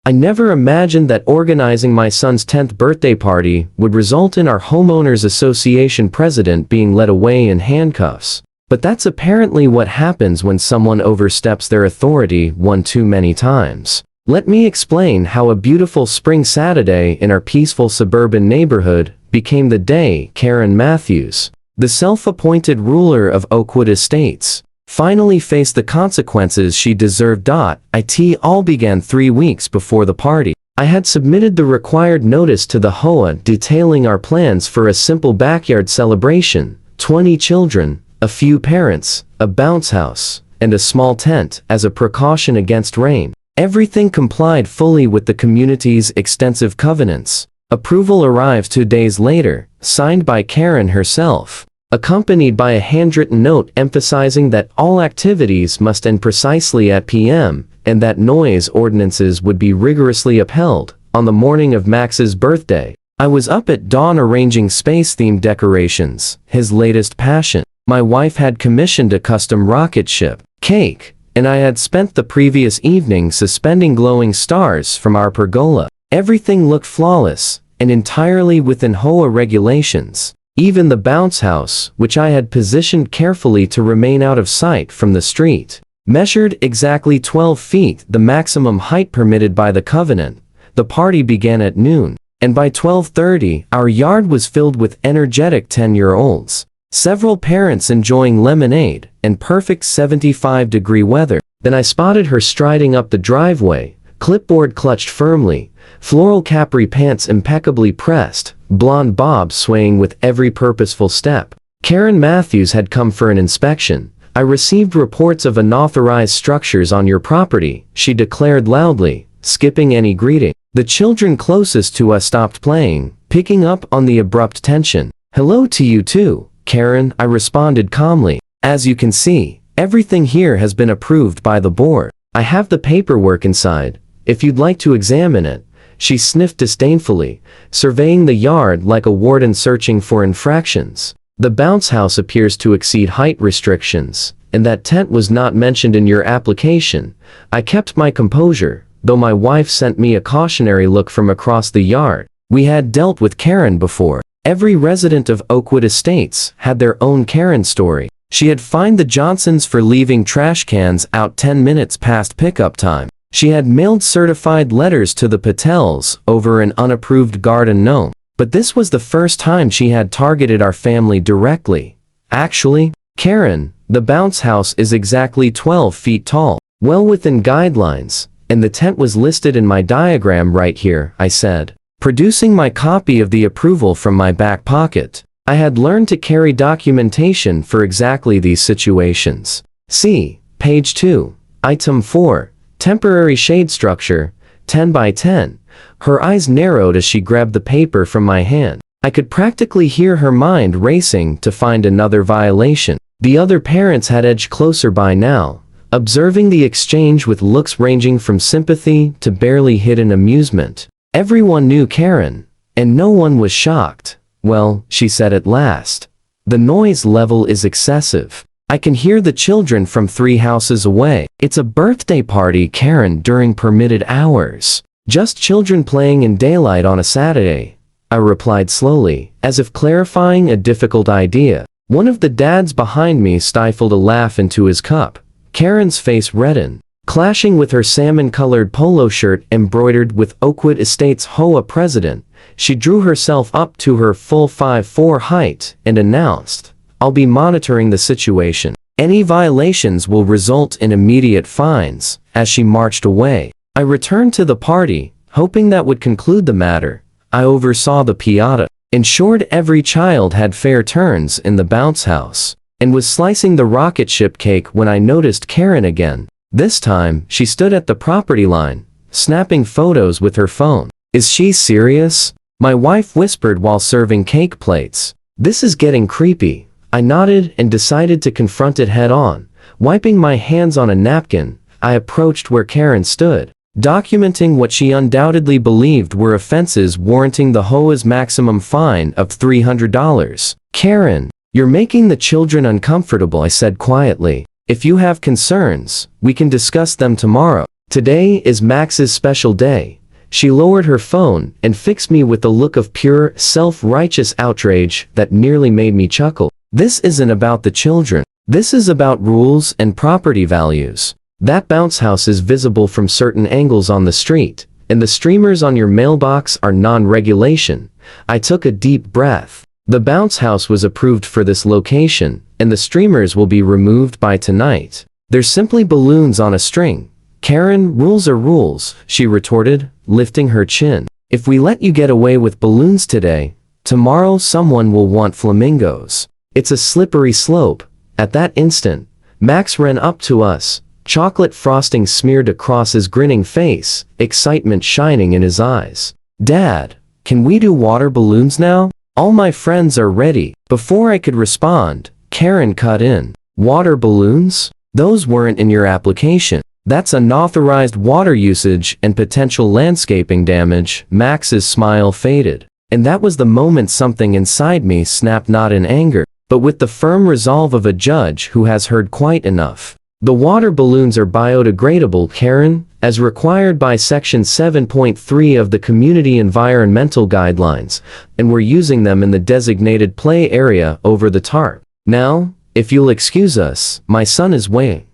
I never imagined that organizing my son's 10th birthday party would result in our homeowners association president being led away in handcuffs. But that's apparently what happens when someone oversteps their authority one too many times. Let me explain how a beautiful spring Saturday in our peaceful suburban neighborhood became the day Karen Matthews, the self-appointed ruler of Oakwood Estates, finally faced the consequences she deserved. It all began 3 weeks before the party. I had submitted the required notice to the HOA detailing our plans for a simple backyard celebration, 20 children, a few parents, a bounce house, and a small tent as a precaution against rain. Everything complied fully with the community's extensive covenants. Approval arrived 2 days later, signed by Karen herself, accompanied by a handwritten note emphasizing that all activities must end precisely at p.m. and that noise ordinances would be rigorously upheld. On the morning of Max's birthday, I was up at dawn arranging space-themed decorations, his latest passion. My wife had commissioned a custom rocket ship, cake, and I had spent the previous evening suspending glowing stars from our pergola. Everything looked flawless, and entirely within HOA regulations. Even the bounce house, which I had positioned carefully to remain out of sight from the street, measured exactly 12 feet, the maximum height permitted by the covenant. The party began at noon, and by 12:30, our yard was filled with energetic 10-year-olds. Several parents enjoying lemonade and perfect 75-degree weather. Then I spotted her striding up the driveway, clipboard clutched firmly, floral capri pants impeccably pressed, blonde bob swaying with every purposeful step. Karen Matthews had come for an inspection. I received reports of unauthorized structures on your property, she declared loudly, skipping any greeting. The children closest to us stopped playing, picking up on the abrupt tension. Hello to you too, Karen, I responded calmly. As you can see, everything here has been approved by the board. I have the paperwork inside, if you'd like to examine it. She sniffed disdainfully, surveying the yard like a warden searching for infractions. The bounce house appears to exceed height restrictions, and that tent was not mentioned in your application. I kept my composure, though my wife sent me a cautionary look from across the yard. We had dealt with Karen before. Every resident of Oakwood Estates had their own Karen story. She had fined the Johnsons for leaving trash cans out 10 minutes past pickup time. She had mailed certified letters to the Patels over an unapproved garden gnome. But this was the first time she had targeted our family directly. Actually, Karen, the bounce house is exactly 12 feet tall, well within guidelines, and the tent was listed in my diagram right here, I said, producing my copy of the approval from my back pocket. I had learned to carry documentation for exactly these situations. See, page 2, item 4, temporary shade structure, 10 by 10. Her eyes narrowed as she grabbed the paper from my hand. I could practically hear her mind racing to find another violation. The other parents had edged closer by now, observing the exchange with looks ranging from sympathy to barely hidden amusement. Everyone knew Karen, and no one was shocked. Well, she said at last, the noise level is excessive. I can hear the children from 3 houses away. It's a birthday party, Karen, during permitted hours. Just children playing in daylight on a Saturday, I replied slowly, as if clarifying a difficult idea. One of the dads behind me stifled a laugh into his cup. Karen's face reddened, clashing with her salmon-colored polo shirt embroidered with Oakwood Estates HOA president. She drew herself up to her full 5'4" height and announced, I'll be monitoring the situation. Any violations will result in immediate fines. As she marched away, I returned to the party, hoping that would conclude the matter. I oversaw the piñata, ensured every child had fair turns in the bounce house, and was slicing the rocket ship cake when I noticed Karen again. This time, she stood at the property line, snapping photos with her phone. Is she serious? My wife whispered while serving cake plates. This is getting creepy. I nodded and decided to confront it head on. Wiping my hands on a napkin, I approached where Karen stood, documenting what she undoubtedly believed were offenses warranting the HOA's maximum fine of $300. Karen, you're making the children uncomfortable, I said quietly. If you have concerns, we can discuss them tomorrow. Today is Max's special day. She lowered her phone and fixed me with a look of pure, self-righteous outrage that nearly made me chuckle. This isn't about the children. This is about rules and property values. That bounce house is visible from certain angles on the street, and the streamers on your mailbox are non-regulation. I took a deep breath. The bounce house was approved for this location, and the streamers will be removed by tonight. They're simply balloons on a string. Karen, rules are rules, she retorted, lifting her chin. If we let you get away with balloons today, tomorrow someone will want flamingos. It's a slippery slope. At that instant, Max ran up to us, chocolate frosting smeared across his grinning face, excitement shining in his eyes. Dad, can we do water balloons now? All my friends are ready. Before I could respond, Karen cut in. Water balloons? Those weren't in your application. That's unauthorized water usage and potential landscaping damage. Max's smile faded. And that was the moment something inside me snapped, not in anger, but with the firm resolve of a judge who has heard quite enough. The water balloons are biodegradable, Karen, as required by Section 7.3 of the Community Environmental Guidelines, and we're using them in the designated play area over the tarp. Now, if you'll excuse us, my son is waiting.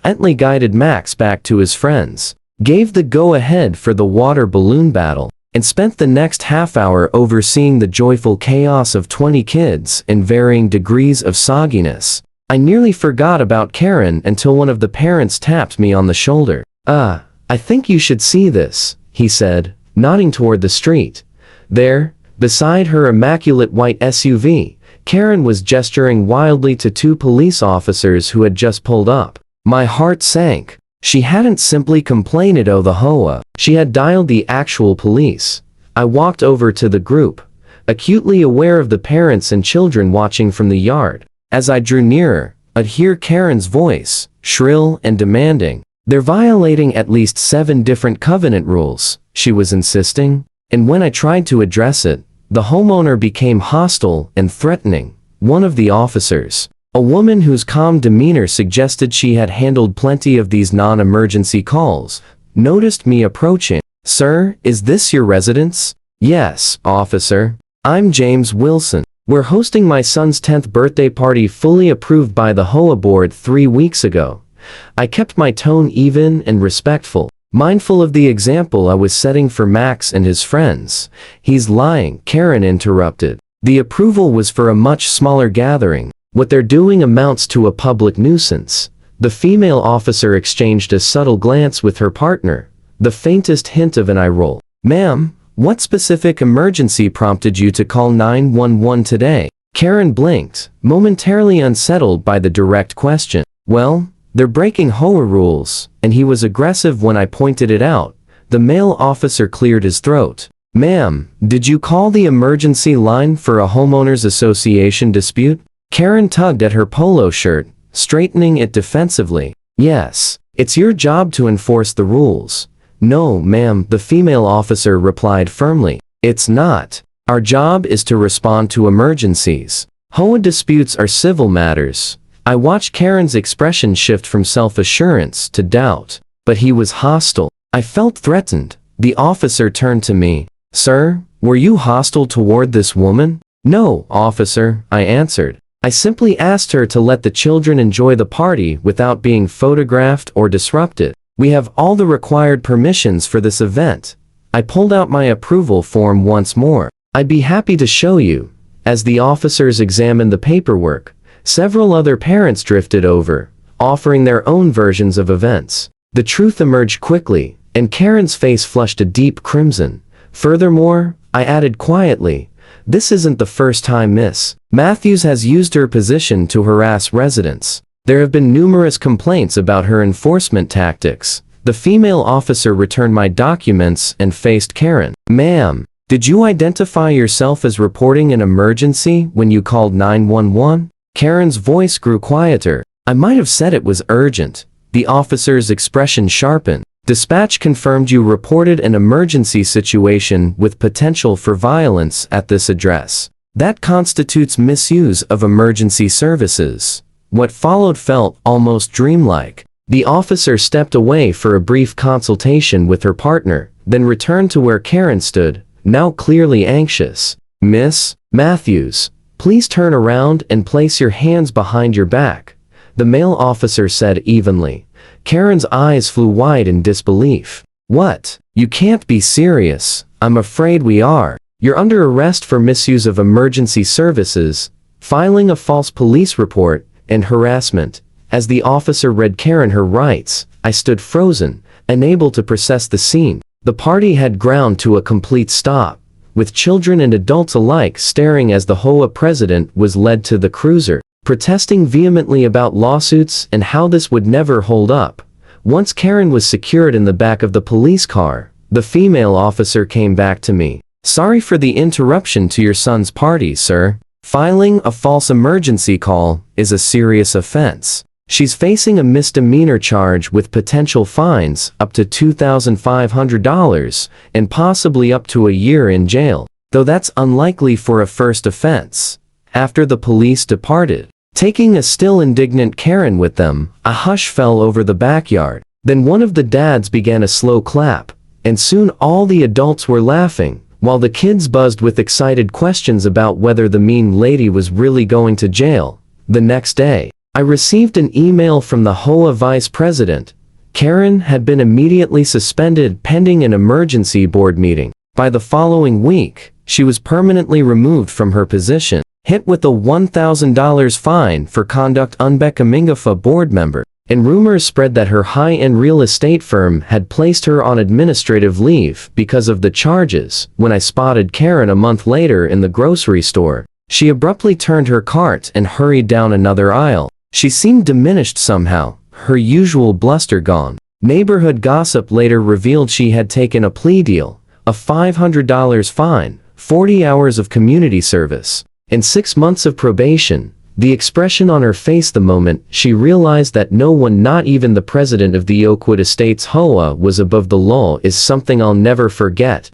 Bentley guided Max back to his friends, gave the go-ahead for the water balloon battle, and spent the next half hour overseeing the joyful chaos of 20 kids in varying degrees of sogginess. I nearly forgot about Karen until one of the parents tapped me on the shoulder. I think you should see this, he said, nodding toward the street. There, beside her immaculate white SUV, Karen was gesturing wildly to two police officers who had just pulled up. My heart sank. She hadn't simply complained to the HOA. She had dialed the actual police. I walked over to the group, acutely aware of the parents and children watching from the yard. As I drew nearer, I'd hear Karen's voice, shrill and demanding. They're violating at least 7 different covenant rules, she was insisting. And when I tried to address it, the homeowner became hostile and threatening. One of the officers, a woman whose calm demeanor suggested she had handled plenty of these non-emergency calls, noticed me approaching. Sir, is this your residence? Yes, officer. I'm James Wilson. We're hosting my son's 10th birthday party fully approved by the HOA board 3 weeks ago. I kept my tone even and respectful, mindful of the example I was setting for Max and his friends. He's lying, Karen interrupted. The approval was for a much smaller gathering. What they're doing amounts to a public nuisance. The female officer exchanged a subtle glance with her partner, the faintest hint of an eye roll. Ma'am, what specific emergency prompted you to call 911 today? Karen blinked, momentarily unsettled by the direct question. Well, they're breaking HOA rules, and he was aggressive when I pointed it out. The male officer cleared his throat. Ma'am, did you call the emergency line for a homeowners association dispute? Karen tugged at her polo shirt, straightening it defensively. Yes, it's your job to enforce the rules. No, ma'am, the female officer replied firmly. It's not. Our job is to respond to emergencies. HOA disputes are civil matters. I watched Karen's expression shift from self-assurance to doubt, but he was hostile. I felt threatened. The officer turned to me. Sir, were you hostile toward this woman? No, officer, I answered. I simply asked her to let the children enjoy the party without being photographed or disrupted. We have all the required permissions for this event. I pulled out my approval form once more. I'd be happy to show you. As the officers examined the paperwork, several other parents drifted over, offering their own versions of events. The truth emerged quickly, and Karen's face flushed a deep crimson. Furthermore, I added quietly, this isn't the first time Miss Matthews has used her position to harass residents. There have been numerous complaints about her enforcement tactics. The female officer returned my documents and faced Karen. Ma'am, did you identify yourself as reporting an emergency when you called 911? Karen's voice grew quieter. I might have said it was urgent. The officer's expression sharpened. Dispatch confirmed you reported an emergency situation with potential for violence at this address. That constitutes misuse of emergency services. What followed felt almost dreamlike. The officer stepped away for a brief consultation with her partner, then returned to where Karen stood, now clearly anxious. "Miss Matthews, please turn around and place your hands behind your back," the male officer said evenly. Karen's eyes flew wide in disbelief. "What? You can't be serious." "I'm afraid we are. You're under arrest for misuse of emergency services, filing a false police report, and harassment." As the officer read Karen her rights, I stood frozen, unable to process the scene. The party had ground to a complete stop, with children and adults alike staring as the HOA president was led to the cruiser, protesting vehemently about lawsuits and how this would never hold up. Once Karen was secured in the back of the police car, the female officer came back to me. "Sorry for the interruption to your son's party, sir. Filing a false emergency call is a serious offense. She's facing a misdemeanor charge with potential fines up to $2,500 and possibly up to a year in jail, though that's unlikely for a first offense." After the police departed, taking a still indignant Karen with them, a hush fell over the backyard. Then one of the dads began a slow clap, and soon all the adults were laughing, while the kids buzzed with excited questions about whether the mean lady was really going to jail. The next day, I received an email from the HOA vice president. Karen had been immediately suspended pending an emergency board meeting. By the following week, she was permanently removed from her position, hit with a $1,000 fine for conduct unbecoming of a board member, and rumors spread that her high-end real estate firm had placed her on administrative leave because of the charges. When I spotted Karen a month later in the grocery store, she abruptly turned her cart and hurried down another aisle. She seemed diminished somehow, her usual bluster gone. Neighborhood gossip later revealed she had taken a plea deal, a $500 fine, 40 hours of community service, and 6 months of probation. The expression on her face the moment she realized that no one, not even the president of the Oakwood Estates HOA, was above the law is something I'll never forget.